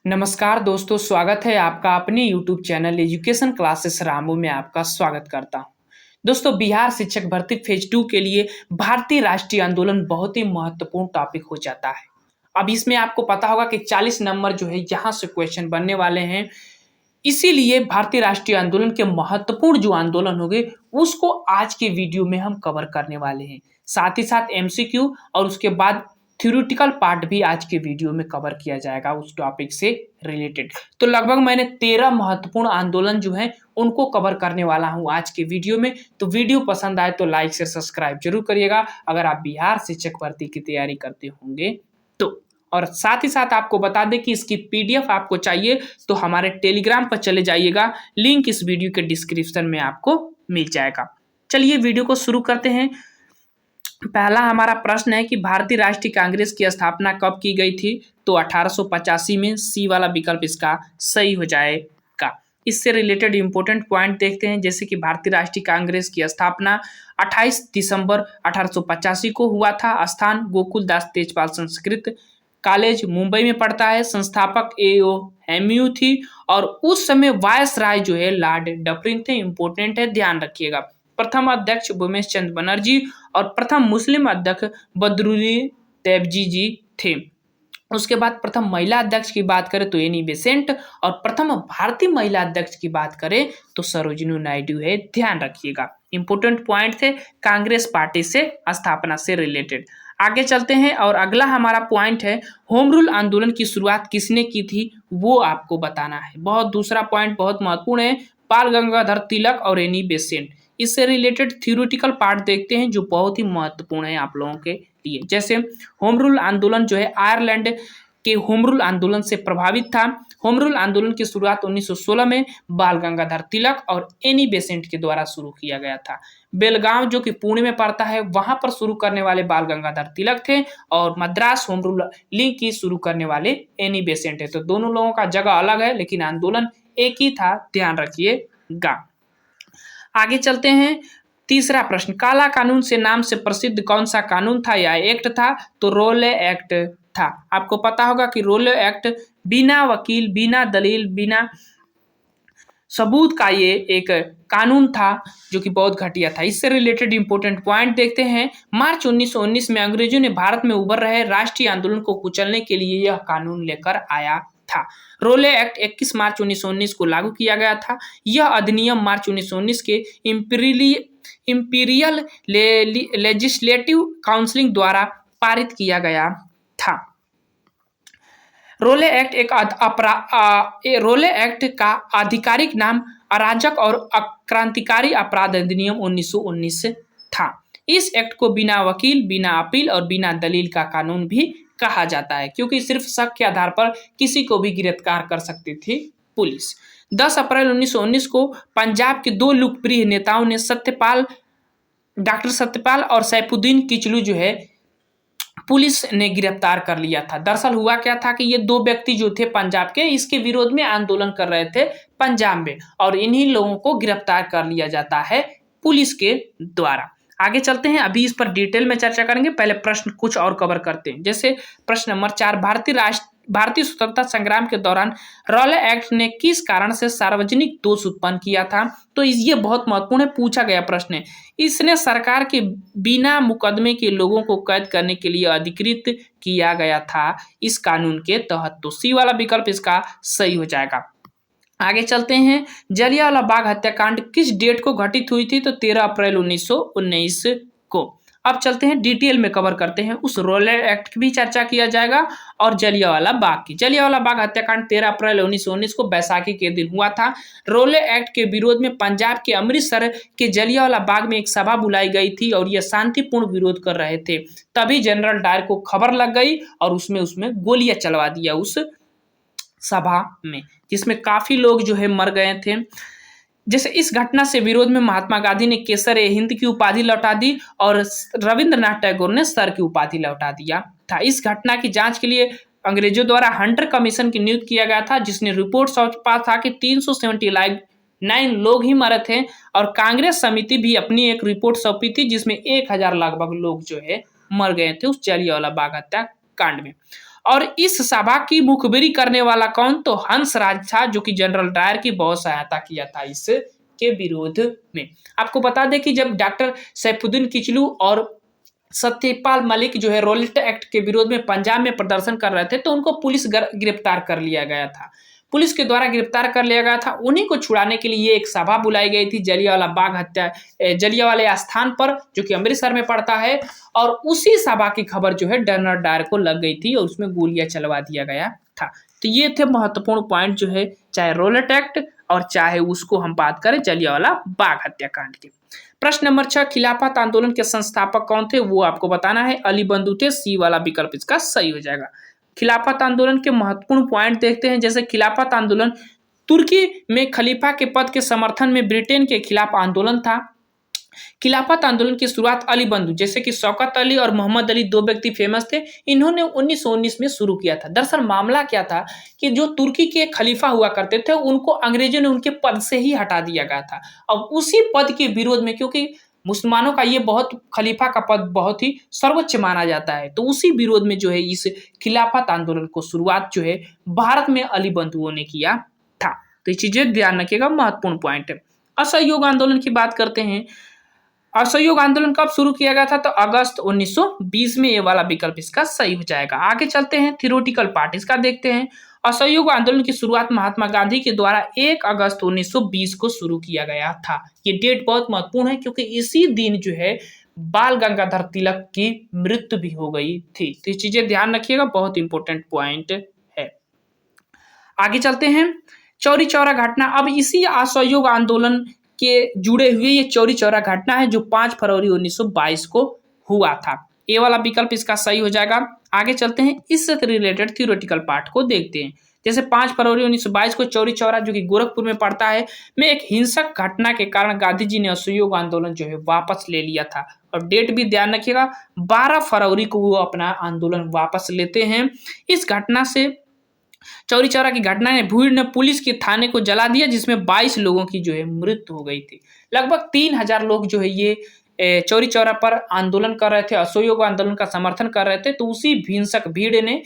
नमस्कार दोस्तों, स्वागत है आपका अपने YouTube channel education classes Ramu में आपका स्वागत करता हूं। दोस्तों, बिहार शिक्षक भर्ती फेज 2 के लिए भारतीय राष्ट्रीय आंदोलन बहुत ही महत्वपूर्ण टॉपिक हो जाता है। अब इसमें आपको पता होगा कि 40 नंबर जो है यहाँ से क्वेश्चन बनने वाले हैं। इसीलिए भारतीय राष्ट्रीय आंदोलन के महत्वपूर्ण जो आंदोलन होंगे उसको आज के वीडियो में हम कवर करने वाले हैं। साथ ही साथ एमसीक्यू और उसके बाद थ्योरेटिकल पार्ट भी आज के वीडियो में कवर किया जाएगा उस टॉपिक से रिलेटेड। तो लगभग मैंने 13 महत्वपूर्ण आंदोलन जो हैं उनको कवर करने वाला हूं आज के वीडियो में। तो वीडियो पसंद आए तो लाइक शेयर सब्सक्राइब जरूर करिएगा अगर आप बिहार शिक्षक भर्ती की तैयारी करते होंगे तो। और साथ ही साथ आपको बता दें कि इसकी पीडीएफ आपको चाहिए तो हमारे टेलीग्राम पर चले जाइएगा, लिंक इस वीडियो के डिस्क्रिप्शन में आपको मिल जाएगा। चलिए वीडियो को शुरू करते हैं। पहला हमारा प्रश्न है कि भारतीय राष्ट्रीय कांग्रेस की स्थापना कब की गई थी? तो 1885 में। सी वाला विकल्प इसका सही हो जाएगा। इससे रिलेटेड इंपॉर्टेंट पॉइंट देखते हैं, जैसे कि भारतीय राष्ट्रीय कांग्रेस की स्थापना 28 दिसंबर 1885 को हुआ था। स्थान गोकुलदास तेजपाल संस्कृत कॉलेज मुंबई में पड़ता है। संस्थापक एओ हेम्यू थी और उस समय वायसराय जो है लॉर्ड डफरिन थे। इंपॉर्टेंट है, ध्यान रखिएगा। प्रथम अध्यक्ष भूमेश चंद्र बनर्जी और प्रथम मुस्लिम अध्यक्ष बदरुद्दीन तैयबजी जी थे। उसके बाद प्रथम महिला अध्यक्ष की बात करें तो एनी बेसेंट और प्रथम भारतीय महिला अध्यक्ष की बात करें तो सरोजिनी नायडू है। ध्यान रखिएगा, इंपॉर्टेंट पॉइंट थे कांग्रेस पार्टी से स्थापना से रिलेटेड। आगे चलते हैं और अगला हमारा पॉइंट है होम रूल आंदोलन की शुरुआत किसने की थी वो आपको बताना है। दूसरा पॉइंट बहुत महत्वपूर्ण है, बाल गंगाधर तिलक और एनी बेसेंट। इससे रिलेटेड थ्योरेटिकल पार्ट देखते हैं जो बहुत ही महत्वपूर्ण है आप लोगों के लिए। जैसे होम रूल आंदोलन जो है आयरलैंड के होम रूल आंदोलन से प्रभावित था। होम रूल आंदोलन की शुरुआत 1916 में बाल गंगाधर तिलक और एनी बेसेंट के द्वारा शुरू किया गया था। बेलगांव जो कि पुणे में पड़ता है वहां पर शुरू करने वाले बाल गंगाधर तिलक थे और मद्रास होम रूल लीग की शुरू करने वाले एनी बेसेंट है। तो दोनों लोगों का जगह अलग है लेकिन आंदोलन एक ही था, ध्यान रखिएगा। आगे चलते हैं। तीसरा प्रश्न, काला कानून से नाम से प्रसिद्ध कौन सा कानून था या एक्ट था? तो रोले एक्ट था। आपको पता होगा कि रोले एक्ट बिना वकील, बिना दलील, बिना सबूत का ये एक कानून था जो कि बहुत घटिया था। इससे रिलेटेड इंपॉर्टेंट पॉइंट देखते हैं। मार्च 1919 में अंग्रेजों ने भारत में उभर रहे राष्ट्रीय आंदोलन को कुचलने के लिए यह कानून लेकर आया था। रोले एक्ट 21 मार्च 1919 को लागू किया गया था। यह अधिनियम मार्च 1919 के इंपीरियल लेजिस्लेटिव काउंसिल द्वारा पारित किया गया था। रोले एक्ट का आधिकारिक नाम अराजक और क्रांतिकारी अपराध अधिनियम 1919 था। इस एक्ट को बिना वकील, बिना अपील और बिना दलील का कानून भी कहा जाता है क्योंकि सिर्फ शक के आधार पर किसी को भी गिरफ्तार कर सकती थी पुलिस। 10 अप्रैल 1919 को पंजाब के दो लोकप्रिय नेताओं ने डॉक्टर सत्यपाल और सैफुद्दीन किचलू जो है पुलिस ने गिरफ्तार कर लिया था। दरअसल हुआ क्या था कि ये दो व्यक्ति जो थे पंजाब के, इसके विरोध में आंदोलन कर रहे थे पंजाब में और इन्हीं लोगों को गिरफ्तार कर लिया जाता है पुलिस के द्वारा। आगे चलते हैं, अभी इस पर डिटेल में चर्चा करेंगे। पहले प्रश्न कुछ और कवर करते हैं। जैसे प्रश्न नंबर 4, भारतीय स्वतंत्रता संग्राम के दौरान रोले एक्ट ने किस कारण से सार्वजनिक दोष उत्पन्न किया था? तो ये बहुत महत्वपूर्ण है, पूछा गया प्रश्न है। इसने सरकार के बिना मुकदमे के लोगों को कैद करने के लिए अधिकृत किया गया था इस कानून के तहत। तो सी वाला विकल्प इसका सही हो जाएगा। आगे चलते हैं, जलियांवाला बाग हत्याकांड किस डेट को घटित हुई थी? तो 13 अप्रैल 1919 को। अब चलते हैं डिटेल में कवर करते हैं, उस रोले एक्ट की भी चर्चा किया जाएगा और जलियांवाला बाग की। जलियांवाला बाग हत्याकांड 13 अप्रैल 1919 को बैसाखी के दिन हुआ था। रोले एक्ट के विरोध में पंजाब के अमृतसर के जलियांवाला बाग में एक सभा बुलाई गई थी और यह शांतिपूर्ण विरोध कर रहे थे। तभी जनरल डायर को खबर लग गई और उसमें गोलियां चलवा दिया उस सभा में, जिसमें काफी लोग जो है मर गए थे। जैसे इस घटना से विरोध में महात्मा गांधी ने केसर ए हिंद की उपाधि लौटा दी और रविंद्रनाथ टैगोर ने सर की उपाधि लौटा दिया था। इस घटना की जांच के लिए अंग्रेजों द्वारा हंटर कमीशन की नियुक्त किया गया था, जिसने रिपोर्ट सौंपा था कि 379 लोग ही मरे थे और कांग्रेस समिति भी अपनी एक रिपोर्ट सौंपी थी जिसमें 1000 लगभग लोग जो है मर गए थे उस जलियांवाला बाग हत्याकांड में। और इस सभा की मुखबिरी करने वाला कौन? तो हंसराज था, जो कि जनरल डायर की बहुत सहायता किया था इसके विरोध में। आपको बता दें कि जब डॉक्टर सैफुद्दीन किचलू और सत्यपाल मलिक जो है रॉलेट एक्ट के विरोध में पंजाब में प्रदर्शन कर रहे थे, तो उनको पुलिस गिरफ्तार कर लिया गया था। पुलिस के द्वारा गिरफ्तार कर लिया गया था। उन्हीं को छुड़ाने के लिए एक सभा बुलाई गई थी जलियांवाला बाग जलियांवाला स्थान पर, जो कि अमृतसर में पड़ता है। और उसी सभा की खबर जो है जनरल डायर को लग गई थी और उसमें गोलियां चलवा दिया गया था। तो ये थे महत्वपूर्ण पॉइंट जो है, चाहे रॉलेट एक्ट और चाहे उसको हम बात करें जलियांवाला बाग हत्याकांड के। प्रश्न नंबर 6, खिलाफत आंदोलन के संस्थापक कौन थे? वो आपको बताना है। अली बंधु थे। सी वाला विकल्प इसका सही हो जाएगा। खिलाफत आंदोलन के महत्वपूर्ण पॉइंट देखते हैं। जैसे खिलाफत आंदोलन तुर्की में खलीफा के पद के समर्थन में ब्रिटेन के खिलाफ आंदोलन था। खिलाफत आंदोलन की शुरुआत अली बंधु, जैसे कि शौकत अली और मोहम्मद अली, दो व्यक्ति फेमस थे। इन्होंने 1919 में शुरू किया था। दरअसल मामला क्या था कि जो तुर्की के खलीफा हुआ करते थे, उनको अंग्रेजों ने उनके पद से ही हटा दिया गया था। अब उसी पद के विरोध में, क्योंकि मुसलमानों का ये बहुत खलीफा का पद बहुत ही सर्वोच्च माना जाता है, तो उसी विरोध में जो है इस खिलाफत आंदोलन को शुरुआत जो है भारत में अली बंधुओं ने किया था। तो ये चीजें ध्यान रखिएगा, महत्वपूर्ण पॉइंट है। असहयोग आंदोलन की बात करते हैं। असहयोग आंदोलन कब शुरू किया गया था? तो अगस्त 1920 में। ये वाला विकल्प इसका सही हो जाएगा। आगे चलते हैं, थ्योरेटिकल पार्ट इसका देखते हैं। असहयोग आंदोलन की शुरुआत महात्मा गांधी के द्वारा 1 अगस्त 1920 को शुरू किया गया था। ये डेट बहुत महत्वपूर्ण है, क्योंकि इसी दिन जो है बाल गंगाधर तिलक की मृत्यु भी हो गई थी। तो ये चीजें ध्यान रखिएगा, बहुत इंपॉर्टेंट पॉइंट है। आगे चलते हैं, चौरी चौरा घटना। अब इसी असहयोग आंदोलन के जुड़े हुए ये चौरी चौरा घटना है, जो 5 फरवरी 1922 को हुआ था। ये वाला विकल्प इसका सही हो जाएगा। आगे चलते हैं, इससे रिलेटेड थ्योरेटिकल पार्ट को देखते हैं। जैसे 5 फरवरी 1922 को चौरी चौरा, जो कि गोरखपुर में पड़ता है, में एक हिंसक घटना के कारण गांधी जी ने असहयोग आंदोलन जो है वापस ले लिया था। और डेट भी ध्यान रखिएगा, 12 फरवरी को वो अपना आंदोलन वापस लेते हैं। इस घटना से, चौरी चौरा की घटना ने भीड़ ने पुलिस के थाने को जला दिया, जिसमें 22 लोगों की जो है मृत्यु हो गई थी। लगभग 3000 लोग जो है ये चौरी चौरा पर आंदोलन कर रहे थे, असहयोग आंदोलन का समर्थन कर रहे थे। तो उसी हिंसक भीड़ ने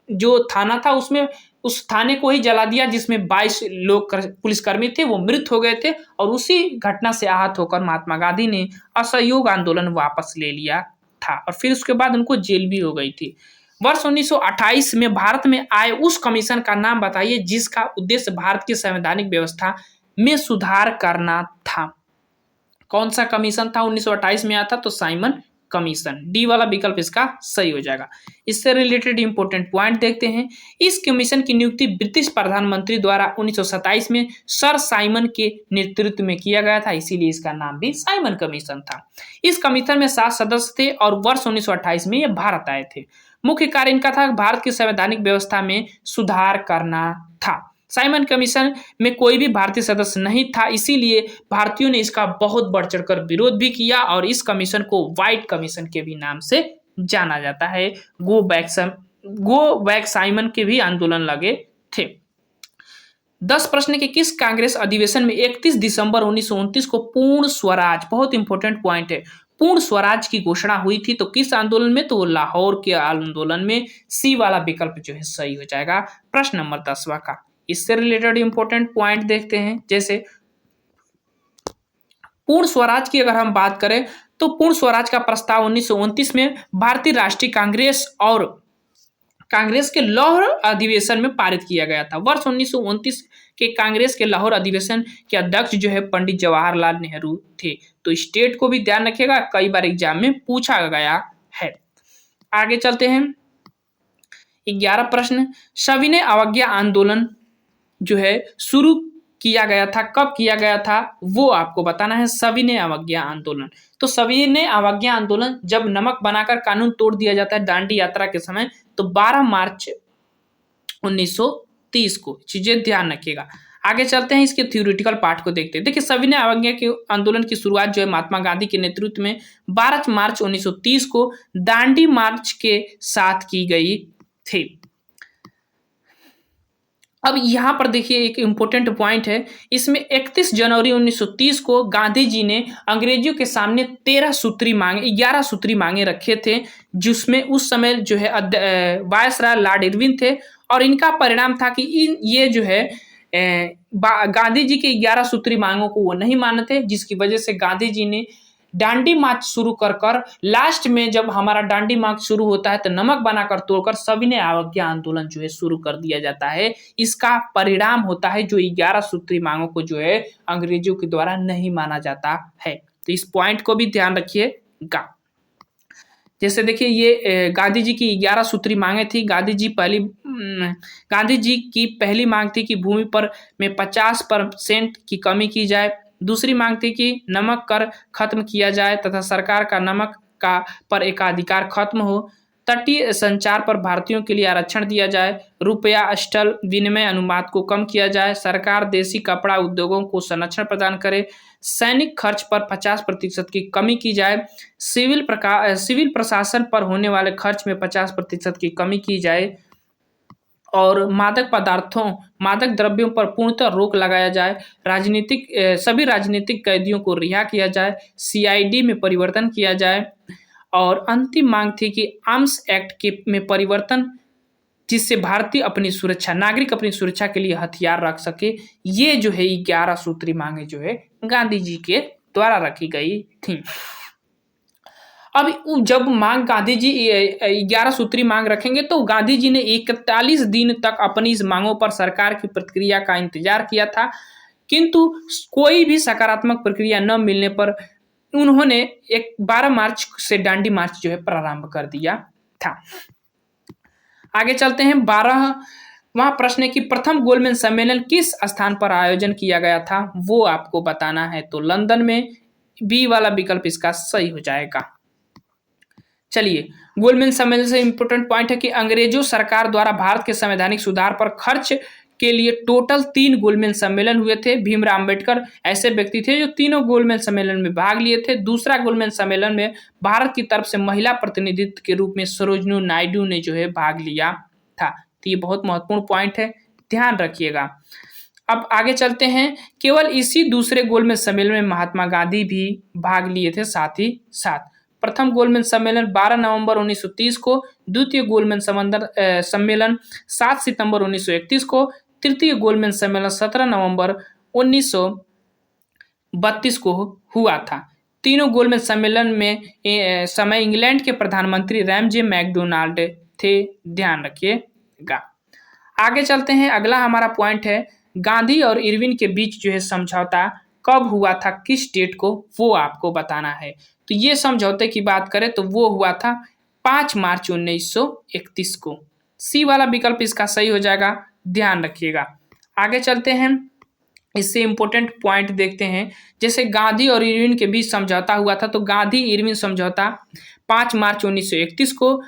जो थाना था उसमें उस थाने को ही जला दिया, जिसमें 22 लोग पुलिसकर्मी थे, वो मृत हो गए थे। और उसी घटना से आहत होकर महात्मा गांधी ने असहयोग आंदोलन वापस ले लिया था, और फिर उसके बाद उनको जेल भी हो गई थी। वर्ष 1928 में भारत में आए उस कमीशन का नाम बताइए, जिसका उद्देश्य भारत की संवैधानिक व्यवस्था में सुधार करना था। कौन सा कमीशन था 1928 में आया था? तो साइमन कमीशन। डी वाला विकल्प इसका सही हो जाएगा। इससे रिलेटेड इंपॉर्टेंट पॉइंट देखते हैं। इस कमीशन की नियुक्ति ब्रिटिश प्रधानमंत्री द्वारा 1927 में सर साइमन के नेतृत्व में किया गया था, इसीलिए इसका नाम भी साइमन कमीशन था। इस कमीशन में 7 सदस्य थे और वर्ष 1928 में ये भारत आए थे। मुख्य कार्य इनका था भारत की संवैधानिक व्यवस्था में सुधार करना था। साइमन कमीशन में कोई भी भारतीय सदस्य नहीं था, इसीलिए भारतीयों ने इसका बहुत बढ़ चढ़कर विरोध भी किया, और इस कमीशन को व्हाइट कमीशन के भी नाम से जाना जाता है। गो बैक साइमन के भी आंदोलन लगे थे। 10 प्रश्न के किस कांग्रेस अधिवेशन में 31 दिसंबर 1929 को पूर्ण स्वराज, बहुत इंपॉर्टेंट पॉइंट है, पूर्ण स्वराज की घोषणा हुई थी? तो किस आंदोलन में? तो लाहौर के आंदोलन में। सी वाला विकल्प जो है सही हो जाएगा। प्रश्न नंबर 10वां का इससे रिलेटेड इंपॉर्टेंट पॉइंट देखते हैं। जैसे पूर्ण स्वराज की अगर हम बात करें, तो पूर्ण स्वराज का प्रस्ताव 1929 में भारतीय राष्ट्रीय कांग्रेस और कांग्रेस के लाहौर अधिवेशन में पारित किया गया था। वर्ष 1929 के कांग्रेस के लाहौर अधिवेशन के अध्यक्ष जो है पंडित जवाहरलाल नेहरू थे। तो स्टेट को भी ध्यान रखिएगा, कई बार एग्जाम में पूछा गया है। आगे चलते हैं, 11 प्रश्न। सविनय अवज्ञा आंदोलन जो है शुरू किया गया था, कब किया गया था, वो आपको बताना है। सविनय अवज्ञा आंदोलन, तो सविनय अवज्ञा आंदोलन जब नमक बनाकर कानून तोड़ दिया जाता है दांडी यात्रा के समय, तो 12 मार्च 1930 को। चीजें ध्यान रखिएगा। आगे चलते हैं, इसके थ्योरेटिकल पार्ट को देखते हैं। देखिए, सविनय अवज्ञा के आंदोलन की शुरुआत जो है महात्मा गांधी के नेतृत्व में 12 मार्च 1930 को दांडी मार्च के साथ की गई थी। अब यहाँ पर देखिए एक इम्पोर्टेंट पॉइंट है, इसमें 31 जनवरी 1930 को गांधी जी ने अंग्रेजों के सामने 11 सूत्री मांगे रखे थे, जिसमें उस समय जो है वायसराय लॉर्ड इरविन थे, और इनका परिणाम था कि ये जो है गांधी जी के 11 सूत्री मांगों को वो नहीं माने थे, जिसकी वजह से गांधी जी ने डांडी मार्च शुरू कर लास्ट में जब हमारा डांडी मार्च शुरू होता है तो नमक बनाकर तोड़कर सविनय अवज्ञा आंदोलन जो है शुरू कर दिया जाता है। इसका परिणाम होता है जो 11 सूत्री मांगों को जो है अंग्रेजों के द्वारा नहीं माना जाता है। तो इस पॉइंट को भी ध्यान रखिएगा। जैसे देखिए ये गांधी जी की 11 सूत्री मांगे थी। गांधी जी की पहली मांग थी कि भूमि पर में 50% की कमी की जाए। दूसरी मांग थी कि नमक कर खत्म किया जाए तथा सरकार का नमक का पर एकाधिकार खत्म हो। तटीय संचार पर भारतीयों के लिए आरक्षण दिया जाए। रुपया अष्टल विनिमय अनुपात को कम किया जाए। सरकार देसी कपड़ा उद्योगों को संरक्षण प्रदान करे। सैनिक खर्च पर 50% की कमी की जाए। सिविल प्रशासन पर होने वाले खर्च में 50% की कमी की जाए और मादक द्रव्यों पर पूर्णतः रोक लगाया जाए। सभी राजनीतिक कैदियों को रिहा किया जाए। सीआईडी में परिवर्तन किया जाए और अंतिम मांग थी कि आर्म्स एक्ट में परिवर्तन, जिससे नागरिक अपनी सुरक्षा के लिए हथियार रख सके। ये जो है 11 सूत्री मांगे जो है गांधी जी के द्वारा रखी गई थी। अब जब गांधी जी 11 सूत्री मांग रखेंगे तो गांधी जी ने 41 दिन तक अपनी इस मांगों पर सरकार की प्रतिक्रिया का इंतजार किया था, किंतु कोई भी सकारात्मक प्रक्रिया न मिलने पर उन्होंने 12 मार्च से डांडी मार्च जो है प्रारंभ कर दिया था। आगे चलते हैं। 12वां प्रश्न है कि प्रथम गोलमेज सम्मेलन किस स्थान पर आयोजन किया गया था, वो आपको बताना है। तो लंदन में। बी वाला विकल्प इसका सही हो जाएगा। चलिए, गोलमेज सम्मेलन से इंपोर्टेंट पॉइंट है कि अंग्रेजों सरकार द्वारा भारत के संवैधानिक सुधार पर खर्च के लिए टोटल 3 गोलमेज सम्मेलन हुए थे। भीमराव अंबेडकर ऐसे व्यक्ति थे जो तीनों गोलमेज सम्मेलन में भाग लिए थे। दूसरा गोलमेज सम्मेलन में भारत की तरफ से महिला प्रतिनिधित्व के रूप में सरोजिनी नायडू ने जो है भाग लिया था। तो ये बहुत महत्वपूर्ण पॉइंट है, ध्यान रखिएगा। अब आगे चलते हैं। केवल इसी दूसरे गोलमेज सम्मेलन में महात्मा गांधी भी भाग लिए थे साथ ही साथ। प्रथम गोलमेज सम्मेलन 12 नवंबर 1930 को, द्वितीय गोलमेज सम्मेलन 7 सितंबर 1931 को, तृतीय गोलमेज सम्मेलन 17 नवंबर 1932 को हुआ था। तीनों गोलमेज सम्मेलन में समय इंग्लैंड के प्रधानमंत्री रैमजे मैकडोनाल्ड थे, ध्यान रखिएगा। आगे चलते हैं। अगला हमारा पॉइंट है गांधी और इरविन के बीच जो है समझौता कब हुआ था, किस डेट को, वो आपको बताना है। तो ये समझौते की बात करें तो वो हुआ था 5 मार्च 1931 को। सी वाला विकल्प इसका सही हो जाएगा, ध्यान रखिएगा। आगे चलते हैं। इससे इंपॉर्टेंट पॉइंट देखते हैं। जैसे गांधी और इरविन के बीच समझौता हुआ था, तो गांधी इरविन समझौता 5 मार्च 1931 को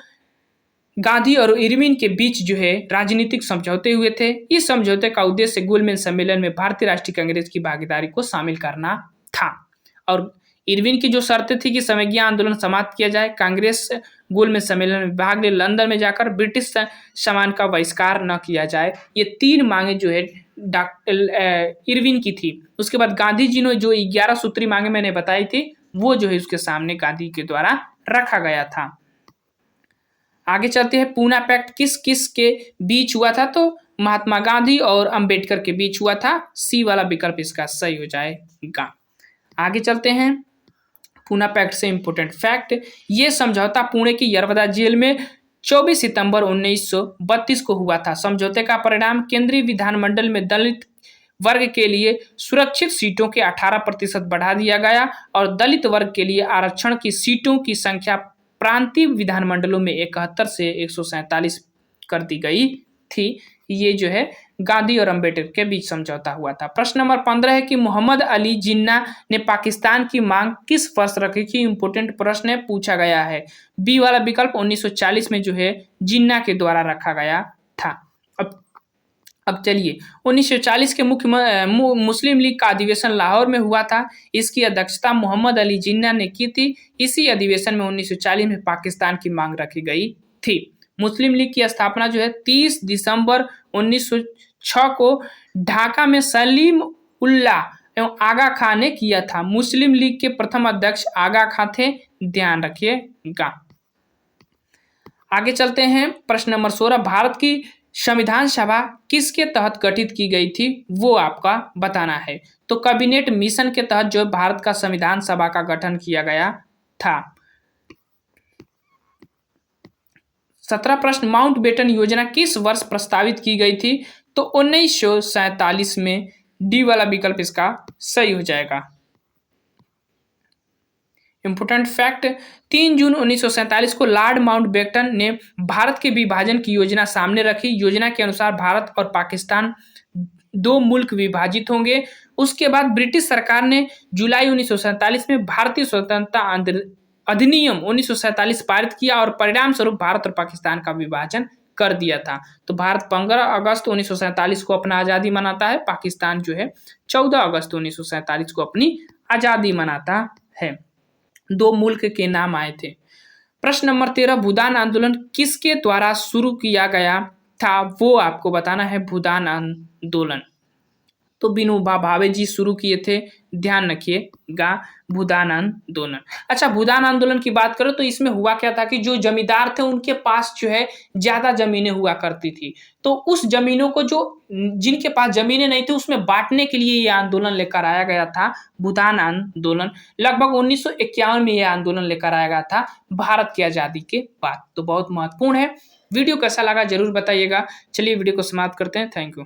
गांधी और इरविन के बीच जो है राजनीतिक समझौते हुए थे। इस समझौते का उद्देश्य गोलमेज सम्मेलन में भारतीय राष्ट्रीय कांग्रेस की भागीदारी को शामिल करना था और इरविन की जो शर्तें थी कि समयज्ञ आंदोलन समाप्त किया जाए, कांग्रेस गोलमेज सम्मेलन में भाग ले, लंदन में जाकर ब्रिटिश सामान का बहिष्कार न किया जाए। ये 3 मांगे जो है इरविन की थी। उसके बाद गांधी जी ने जो 11 सूत्री मांगे मैंने बताई थी, वो जो है उसके सामने गांधी के द्वारा रखा गया था। आगे चलते हैं। पूना पैक्ट किस किस के बीच हुआ था, तो महात्मा गांधी और अंबेडकर के बीच हुआ था। सी वाला विकल्प इसका सही हो जाएगा। आगे चलते हैं। पूना पैक्ट से इंपोर्टेंट फैक्ट, ये समझौता पुणे की यरवदा जेल में 24 सितंबर 1932 को हुआ था। समझौते का परिणाम केंद्रीय विधानमंडल में दलित वर्ग के लिए सुरक्षित सीटों के 18% बढ़ा दिया गया और दलित वर्ग के लिए आरक्षण की सीटों की संख्या प्रांतीय विधानमंडलों में 71 से 147 कर दी गई थी। ये जो है गांधी और अंबेडकर के बीच समझौता हुआ था। प्रश्न नंबर 15 है कि मोहम्मद अली जिन्ना ने पाकिस्तान की मांग किस वर्ष रखी थी। इंपोर्टेंट प्रश्न है, पूछा गया है। बी वाला विकल्प 1940 में जो है जिन्ना के द्वारा रखा गया था। अब चलिए, 1940 के मुस्लिम लीग का अधिवेशन लाहौर में हुआ था। इसकी अध्यक्षता मोहम्मद अली जिन्ना ने की थी। इसी अधिवेशन में 1940 में पाकिस्तान की मांग रखी गई थी। मुस्लिम लीग की स्थापना जो है 30 दिसंबर 1906 को ढाका में सलीम उल्लाह एवं आगा खां ने किया था। मुस्लिम लीग के प्रथम अध्यक्ष आगा खां थे, ध्यान रखिएगा। आगे चलते हैं, प्रश्न नंबर 16, भारत की संविधान सभा किसके तहत गठित की गई थी, वो आपका बताना है। तो कैबिनेट मिशन के तहत जो भारत का संविधान सभा का गठन किया गया था। 17 प्रश्न, माउंटबेटन योजना किस वर्ष प्रस्तावित की गई थी, तो 1947 में। डी वाला विकल्प इसका सही हो जाएगा। इंपोर्टेंट फैक्ट, 3 जून 1947 को लॉर्ड माउंटबेटन ने भारत के विभाजन की योजना सामने रखी। योजना के अनुसार भारत और पाकिस्तान 2 मुल्क विभाजित होंगे। उसके बाद ब्रिटिश सरकार ने जुलाई 1947 में भारतीय स्वतंत्रता अधिनियम 1947 पारित किया और परिणाम स्वरूप भारत और पाकिस्तान का विभाजन कर दिया था। तो भारत 15 अगस्त 1947 को अपना आज़ादी मनाता है, पाकिस्तान जो है 14 अगस्त 1947 को अपनी आज़ादी मनाता है। 2 मुल्क के नाम आए थे। प्रश्न नंबर 13, भूदान आंदोलन किसके द्वारा शुरू किया गया था, वो आपको बताना है। भूदान आंदोलन तो विनोबा भावे जी शुरू किए थे, ध्यान रखिएगा। भूदान आंदोलन। अच्छा, भूदान आंदोलन की बात करो तो इसमें हुआ क्या था कि जो जमींदार थे उनके पास जो है ज्यादा जमीनें हुआ करती थी, तो उस जमीनों को जो जिनके पास जमीनें नहीं थी उसमें बांटने के लिए ये आंदोलन लेकर आया गया था, भूदान आंदोलन। लगभग 1951 में यह आंदोलन लेकर आया गया था भारत की आजादी के बाद। तो बहुत महत्वपूर्ण है। वीडियो कैसा लगा जरूर बताइएगा। चलिए वीडियो को समाप्त करते हैं। Thank you.